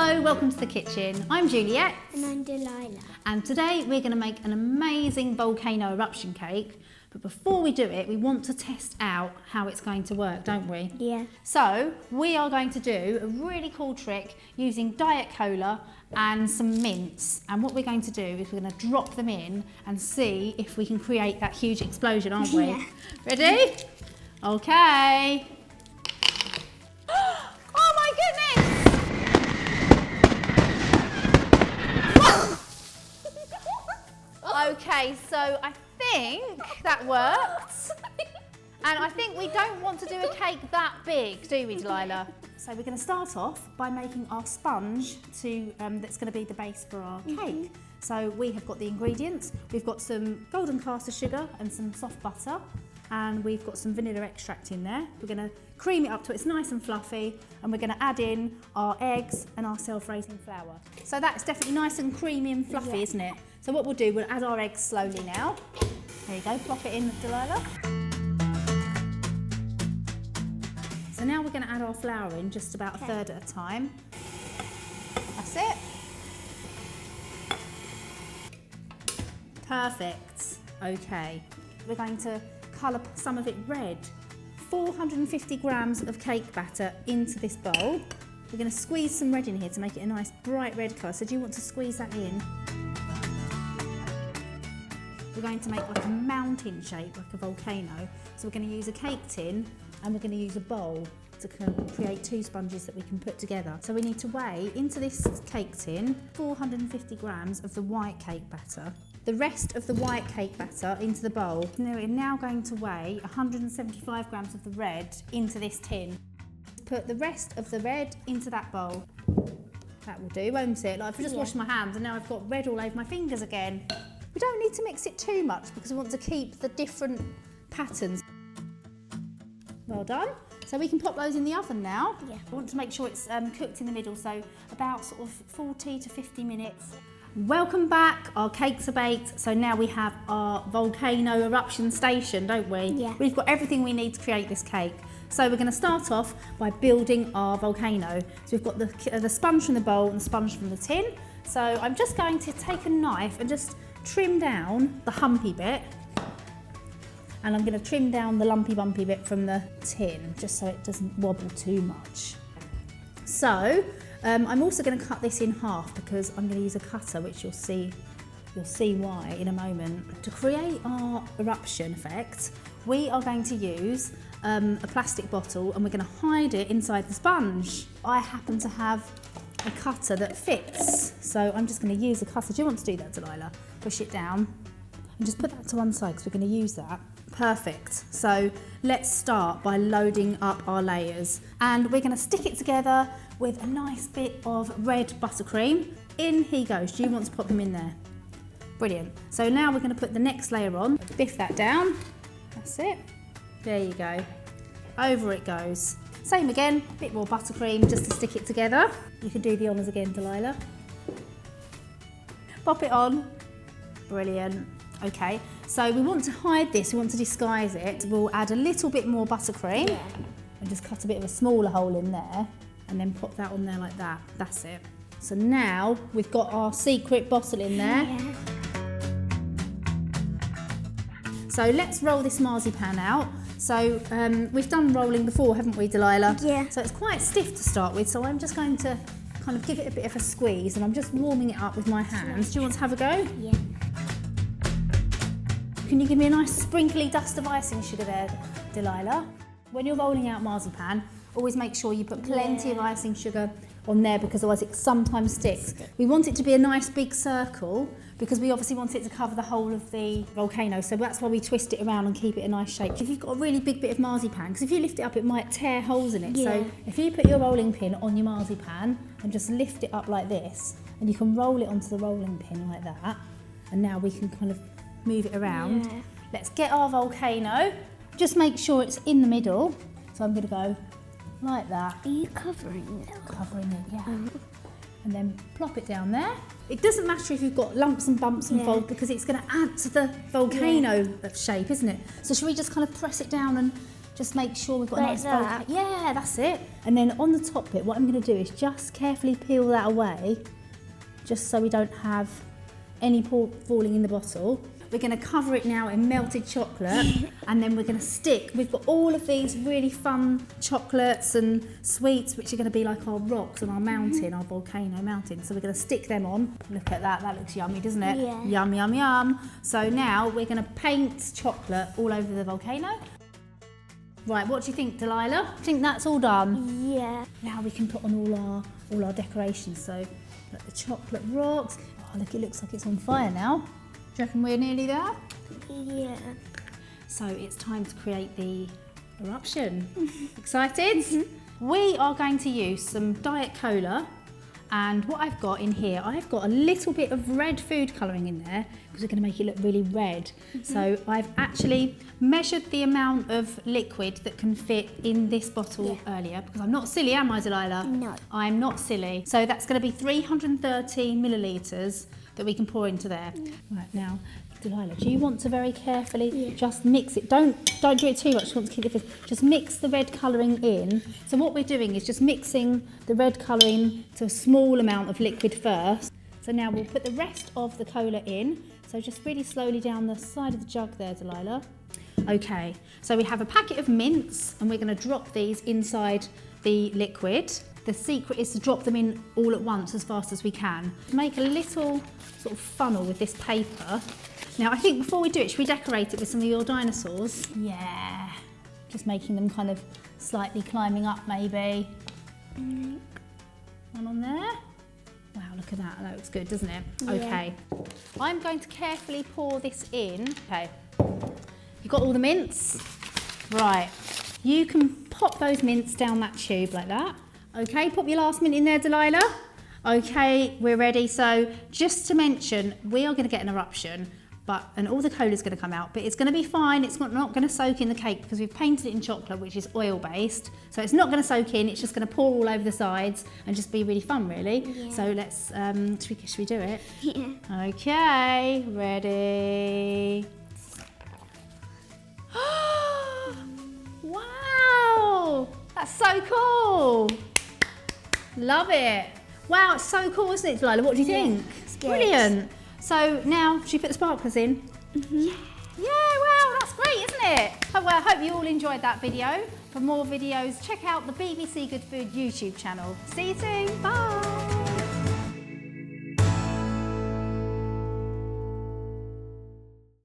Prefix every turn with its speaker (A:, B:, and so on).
A: Hello, welcome to the kitchen. I'm Juliet.
B: And I'm Delilah.
A: And today we're going to make an amazing volcano eruption cake. But before we do it, we want to test out how it's going to work, don't we?
B: Yeah.
A: So we are going to do a really cool trick using Diet Cola and some mints. And what we're going to do is we're going to drop them in and see if we can create that huge explosion, aren't we?
B: Yeah.
A: Ready? Okay. Oh my goodness! Okay, so I think that worked. And I think we don't want to do a cake that big, do we, Delilah? So we're going to start off by making our sponge that's going to be the base for our cake. So we have got the ingredients. We've got some golden caster sugar and some soft butter. And we've got some vanilla extract in there. We're going to cream it up till it's nice and fluffy, and we're going to add in our eggs and our self-raising flour. So that's definitely nice and creamy and fluffy, isn't it? So what we'll do, we'll add our eggs slowly now. There you go, plop it in, Delilah. So now we're going to add our flour in just about a third at a time. That's it. Perfect. Okay, we're going to colour some of it red. 450 grams of cake batter into this bowl. We're going to squeeze some red in here to make it a nice bright red colour. So do you want to squeeze that in? We're going to make like a mountain shape, like a volcano. So we're going to use a cake tin and we're going to use a bowl to create two sponges that we can put together. So we need to weigh into this cake tin 450 grams of the white cake batter. The rest of the white cake batter into the bowl. Now we're now going to weigh 175 grams of the red into this tin. Put the rest of the red into that bowl. That will do, won't it? Like I've just washed my hands and now I've got red all over my fingers again. We don't need to mix it too much because we want to keep the different patterns. Well done. So we can pop those in the oven now. Yeah. I want to make sure it's cooked in the middle, so about sort of 40 to 50 minutes. Welcome back, our cakes are baked. So now we have our volcano eruption station, don't we? Yeah. We've got everything we need to create this cake. So we're going to start off by building our volcano. So we've got the sponge from the bowl and the sponge from the tin. So I'm just going to take a knife and just trim down the humpy bit. And I'm going to trim down the lumpy bumpy bit from the tin, just so it doesn't wobble too much. So I'm also going to cut this in half because I'm going to use a cutter, which you'll see why in a moment. To create our eruption effect, we are going to use a plastic bottle and we're going to hide it inside the sponge. I happen to have a cutter that fits, so I'm just going to use a cutter. Do you want to do that, Delilah? Push it down and just put that to one side because we're going to use that. Perfect. So let's start by loading up our layers and we're going to stick it together with a nice bit of red buttercream. In he goes. Do you want to pop them in there? Brilliant. So now we're going to put the next layer on. Biff that down. That's it. There you go. Over it goes. Same again, a bit more buttercream just to stick it together. You can do the honours again, Delilah. Pop it on. Brilliant. Okay, so we want to hide this, we want to disguise it. We'll add a little bit more buttercream and just cut a bit of a smaller hole in there and then pop that on there like that. That's it. So now we've got our secret bottle in there. Yeah. So let's roll this marzipan out. So we've done rolling before, haven't we, Delilah? Yeah. So it's quite stiff to start with, so I'm just going to kind of give it a bit of a squeeze and I'm just warming it up with my hands. Do you want to have a go? Yeah. Can you give me a nice sprinkly dust of icing sugar there, Delilah? When you're rolling out marzipan, always make sure you put plenty of icing sugar on there because otherwise it sometimes sticks. We want it to be a nice big circle because we obviously want it to cover the whole of the volcano, so that's why we twist it around and keep it a nice shape. If you've got a really big bit of marzipan, because if you lift it up it might tear holes in it, so if you put your rolling pin on your marzipan and just lift it up like this, and you can roll it onto the rolling pin like that, and now we can kind of move it around. Yeah. Let's get our volcano. Just make sure it's in the middle. So I'm going to go like that.
B: Are you covering it?
A: Covering it, yeah. And then plop it down there. It doesn't matter if you've got lumps and bumps and folds because it's going to add to the volcano shape, isn't it? So should we just kind of press it down and just make sure we've got a
B: Like
A: nice
B: that?
A: volcano. Yeah, that's it. And then on the top bit, what I'm going to do is just carefully peel that away, just so we don't have any falling in the bottle. We're going to cover it now in melted chocolate and then we're going to stick. We've got all of these really fun chocolates and sweets which are going to be like our rocks on our mountain, our volcano mountain. So we're going to stick them on. Look at that, that looks yummy, doesn't it?
B: Yeah.
A: Yum, yum, yum. So now we're going to paint chocolate all over the volcano. Right, what do you think, Delilah? Do you think that's all done?
B: Yeah.
A: Now we can put on all our decorations. So like the chocolate rocks. Oh, look, it looks like it's on fire now. Do you reckon we're nearly there?
B: Yeah.
A: So it's time to create the eruption. Excited? We are going to use some Diet Cola, and what I've got in here, I've got a little bit of red food colouring in there because we're going to make it look really red. So I've actually measured the amount of liquid that can fit in this bottle earlier, because I'm not silly, am I, Delilah?
B: No.
A: I'm not silly. So that's going to be 330 millilitres that we can pour into there. Right, now, Delilah, do you want to very carefully just mix it? Don't do it too much. You want to keep it. Just mix the red colouring in. So what we're doing is just mixing the red colouring to a small amount of liquid first. So now we'll put the rest of the cola in. So just really slowly down the side of the jug there, Delilah. Okay, so we have a packet of mints and we're going to drop these inside the liquid. The secret is to drop them in all at once as fast as we can. Make a little sort of funnel with this paper. Now I think before we do it, should we decorate it with some of your dinosaurs? Yeah, just making them kind of slightly climbing up maybe. One on there. Wow, look at that, that looks good, doesn't it?
B: Yeah.
A: Okay, I'm going to carefully pour this in. Okay, you got all the mints? Right, you can pop those mints down that tube like that. Okay, pop your last mint in there, Delilah. Okay, we're ready. So just to mention, we are going to get an eruption, and all the cola's going to come out, but it's going to be fine. It's not going to soak in the cake because we've painted it in chocolate, which is oil-based. So it's not going to soak in. It's just going to pour all over the sides and just be really fun, really.
B: Yeah.
A: So let's, should we do it?
B: Yeah.
A: Okay, ready. Wow, that's so cool. Love it. Wow, it's so cool, isn't it, Delilah? What do you think?
B: It's good.
A: Brilliant. So now, should we put the sparklers in? Yeah, wow, that's great, isn't it? Oh, well, I hope you all enjoyed that video. For more videos, check out the BBC Good Food YouTube channel. See you soon. Bye.